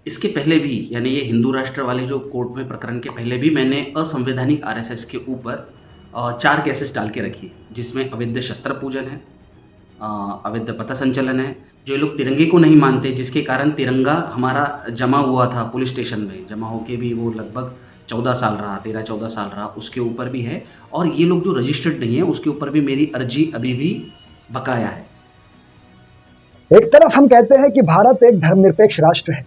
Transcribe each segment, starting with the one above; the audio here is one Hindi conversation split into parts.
इसके पहले भी यानी ये हिंदू राष्ट्र वाले जो कोर्ट में प्रकरण के पहले भी मैंने असंवैधानिक आरएसएस के ऊपर 4 केसेस डाल के रखी है, जिसमें अवैध शस्त्र पूजन है, अवैध पथ संचलन है, जो लोग तिरंगे को नहीं मानते जिसके कारण तिरंगा हमारा जमा हुआ था पुलिस स्टेशन में, जमा होके भी वो लगभग 14 साल रहा, 13-14 साल रहा, उसके ऊपर भी है। और ये लोग जो रजिस्टर्ड नहीं है उसके ऊपर भी मेरी अर्जी अभी भी बकाया है। एक तरफ हम कहते हैं कि भारत एक धर्मनिरपेक्ष राष्ट्र है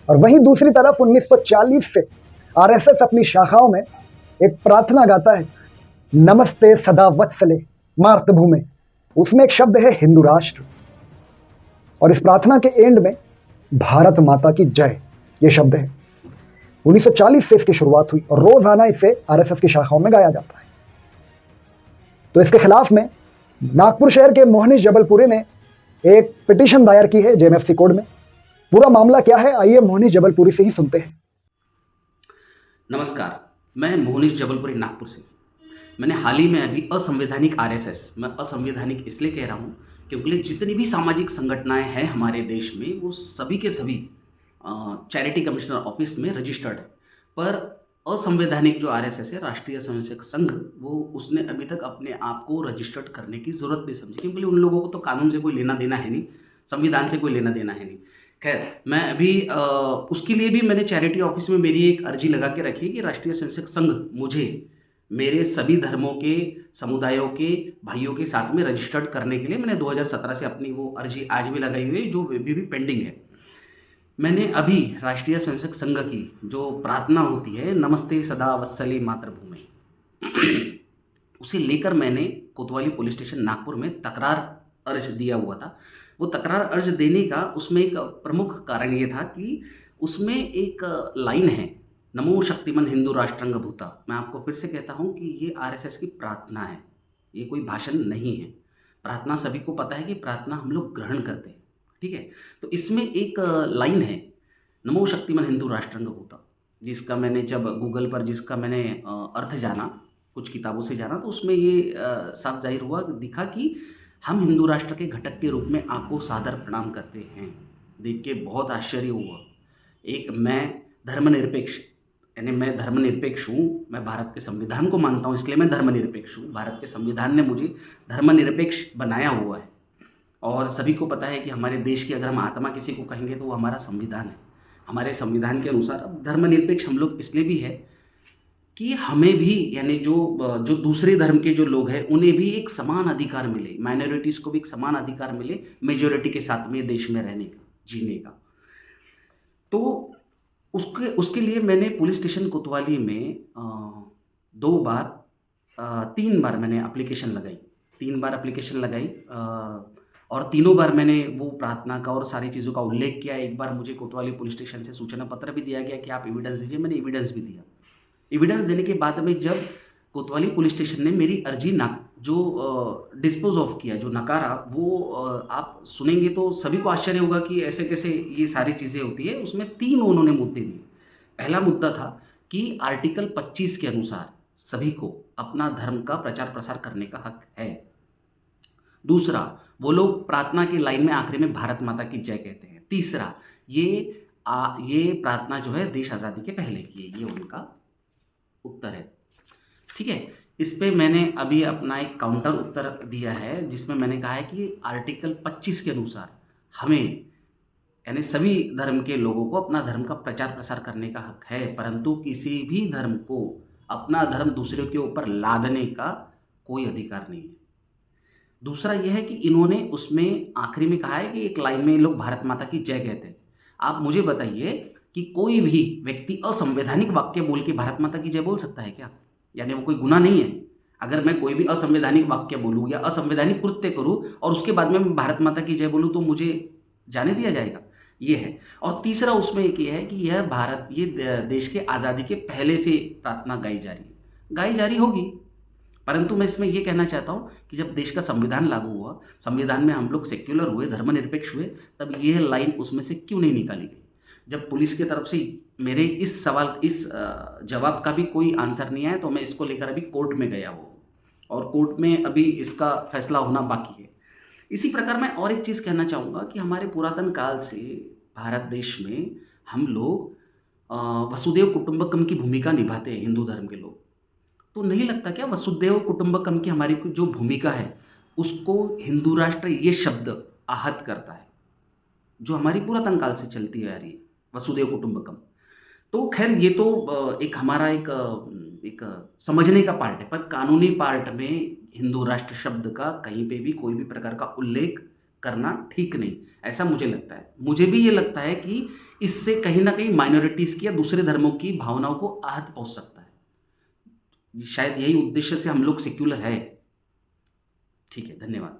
और वहीं दूसरी तरफ 1940 से आरएसएस अपनी शाखाओं में एक प्रार्थना गाता है, नमस्ते सदा वत्सले मातृभूमि। उसमें एक शब्द है हिंदू राष्ट्र और इस प्रार्थना के एंड में भारत माता की जय ये शब्द है। 1940 से इसकी शुरुआत हुई और रोजाना इसे आरएसएस की शाखाओं में गाया जाता है। तो इसके खिलाफ में नागपुर शहर के मोहनीश जबलपुरी ने एक पिटीशन दायर की है जेएमएफसी कोर्ट में। पूरा मामला क्या है, आइए मोहनीश जबलपुरी से ही सुनते हैं। नमस्कार, मैं मोहनीश जबलपुरी नागपुर से। मैंने हाल ही में अभी असंवैधानिक आरएसएस, मैं असंवैधानिक इसलिए कह रहा हूँ क्योंकि जितनी भी सामाजिक संगठनाएं हैं हमारे देश में वो सभी के सभी चैरिटी कमिश्नर ऑफिस में रजिस्टर्ड है, पर असंवैधानिक जो आरएसएस है, राष्ट्रीय स्वयंसेवक संघ, वो उसने अभी तक अपने आप को रजिस्टर्ड करने की ज़रूरत नहीं समझी, क्योंकि उन लोगों को तो कानून से कोई लेना देना है नहीं, संविधान से कोई लेना देना है नहीं। खैर, मैं अभी उसके लिए भी मैंने चैरिटी ऑफिस में मेरी एक अर्जी लगा के रखी है कि राष्ट्रीय स्वयंसेवक संघ मुझे मेरे सभी धर्मों के, समुदायों के भाइयों के साथ में रजिस्टर्ड करने के लिए मैंने 2017 से अपनी वो अर्जी आज भी लगाई हुई है, जो अभी भी पेंडिंग है। मैंने अभी राष्ट्रीय स्वयंसेवक संघ की जो प्रार्थना होती है, नमस्ते सदा वत्सले मातृभूमि, उसे लेकर मैंने कोतवाली पुलिस स्टेशन नागपुर में तकरार अर्ज दिया हुआ था। वो तकरार अर्ज देने का उसमें एक प्रमुख कारण ये था कि उसमें एक लाइन है, नमो शक्तिमान हिंदू राष्ट्रंग भूता। मैं आपको फिर से कहता हूँ कि ये आरएसएस की प्रार्थना है, ये कोई भाषण नहीं है। प्रार्थना सभी को पता है कि प्रार्थना हम लोग ग्रहण करते हैं, ठीक है। तो इसमें एक लाइन है, नमो शक्तिमान हिंदू राष्ट्रंग भूता, जिसका मैंने जब गूगल पर जिसका मैंने अर्थ जाना, कुछ किताबों से जाना, तो उसमें ये साफ जाहिर हुआ, दिखा कि हम हिंदू राष्ट्र के घटक के रूप में आपको सादर प्रणाम करते हैं। देख के बहुत आश्चर्य हुआ। एक मैं धर्मनिरपेक्ष, यानी मैं धर्मनिरपेक्ष हूँ, मैं भारत के संविधान को मानता हूँ, इसलिए मैं धर्मनिरपेक्ष हूँ। भारत के संविधान ने मुझे धर्मनिरपेक्ष बनाया हुआ है और सभी को पता है कि हमारे देश की अगर हम आत्मा किसी को कहेंगे तो वो हमारा संविधान है। हमारे संविधान के अनुसार अब धर्मनिरपेक्ष हम लोग इसलिए भी है कि हमें भी, यानी जो दूसरे धर्म के जो लोग हैं उन्हें भी एक समान अधिकार मिले, माइनॉरिटीज़ को भी एक समान अधिकार मिले मेजॉरिटी के साथ में देश में रहने का, जीने का। तो उसके लिए मैंने पुलिस स्टेशन कोतवाली में 3 बार मैंने एप्लीकेशन लगाई, 3 बार एप्लीकेशन लगाई और तीनों बार मैंने वो प्रार्थना का और सारी चीज़ों का उल्लेख किया। एक बार मुझे कोतवाली पुलिस स्टेशन से सूचना पत्र भी दिया गया कि आप एविडेंस दीजिए, मैंने एविडेंस भी दिया। एविडेंस देने के बाद में जब कोतवाली पुलिस स्टेशन ने मेरी अर्जी डिस्पोज ऑफ किया, जो नकारा, वो आप सुनेंगे तो सभी को आश्चर्य होगा कि ऐसे कैसे ये सारी चीज़ें होती है। उसमें 3 उन्होंने मुद्दे दिए। पहला मुद्दा था कि आर्टिकल 25 के अनुसार सभी को अपना धर्म का प्रचार प्रसार करने का हक है। दूसरा, वो लोग प्रार्थना की लाइन में आखिरी में भारत माता की जय कहते हैं। तीसरा, ये प्रार्थना जो है देश आज़ादी के पहले की है, ये उनका उत्तर है, ठीक है। इस पे मैंने अभी अपना एक काउंटर उत्तर दिया है, जिसमें मैंने कहा है कि आर्टिकल 25 के अनुसार हमें, यानी सभी धर्म के लोगों को अपना धर्म का प्रचार प्रसार करने का हक है, परंतु किसी भी धर्म को अपना धर्म दूसरे के ऊपर लादने का कोई अधिकार नहीं है। दूसरा यह है कि इन्होंने उसमें आखिरी में कहा है कि एक लाइन में लोग भारत माता की जय कहते हैं। आप मुझे बताइए कि कोई भी व्यक्ति असंवैधानिक वाक्य बोल के भारत माता की जय बोल सकता है क्या? यानी वो कोई गुनाह नहीं है। अगर मैं कोई भी असंवैधानिक वाक्य बोलूँ या असंवैधानिक कृत्य करूँ और उसके बाद में मैं भारत माता की जय बोलूँ तो मुझे जाने दिया जाएगा, ये है। और तीसरा उसमें एक ये है कि ये देश के आज़ादी के पहले से प्रार्थना गाई जा रही है, गाई जा रही होगी, परंतु मैं इसमें ये कहना चाहता हूँ कि जब देश का संविधान लागू हुआ, संविधान में हम लोग सेक्युलर हुए, धर्मनिरपेक्ष हुए, तब ये लाइन उसमें से क्यों नहीं निकाली गई? जब पुलिस की तरफ से मेरे इस जवाब का भी कोई आंसर नहीं आया, तो मैं इसको लेकर अभी कोर्ट में गया हूँ और कोर्ट में अभी इसका फैसला होना बाकी है। इसी प्रकार मैं और एक चीज़ कहना चाहूँगा कि हमारे पुरातन काल से भारत देश में हम लोग वसुदेव कुटुंबकम की भूमिका निभाते हैं, हिंदू धर्म के लोग। तो नहीं लगता क्या वसुदेव कुटुंबकम की हमारी जो भूमिका है, उसको हिंदू राष्ट्र ये शब्द आहत करता है, जो हमारी पुरातन काल से चलती आ रही है, वसुदेव कुटुंबकम। तो खैर ये तो एक हमारा एक समझने का पार्ट है, पर कानूनी पार्ट में हिंदू राष्ट्र शब्द का कहीं पे भी कोई भी प्रकार का उल्लेख करना ठीक नहीं, ऐसा मुझे लगता है। मुझे भी ये लगता है कि इससे कहीं न कहीं माइनॉरिटीज़ की या दूसरे धर्मों की भावनाओं को आहत पहुँच सकता है। शायद यही उद्देश्य से हम लोग सेक्युलर है। ठीक है, धन्यवाद।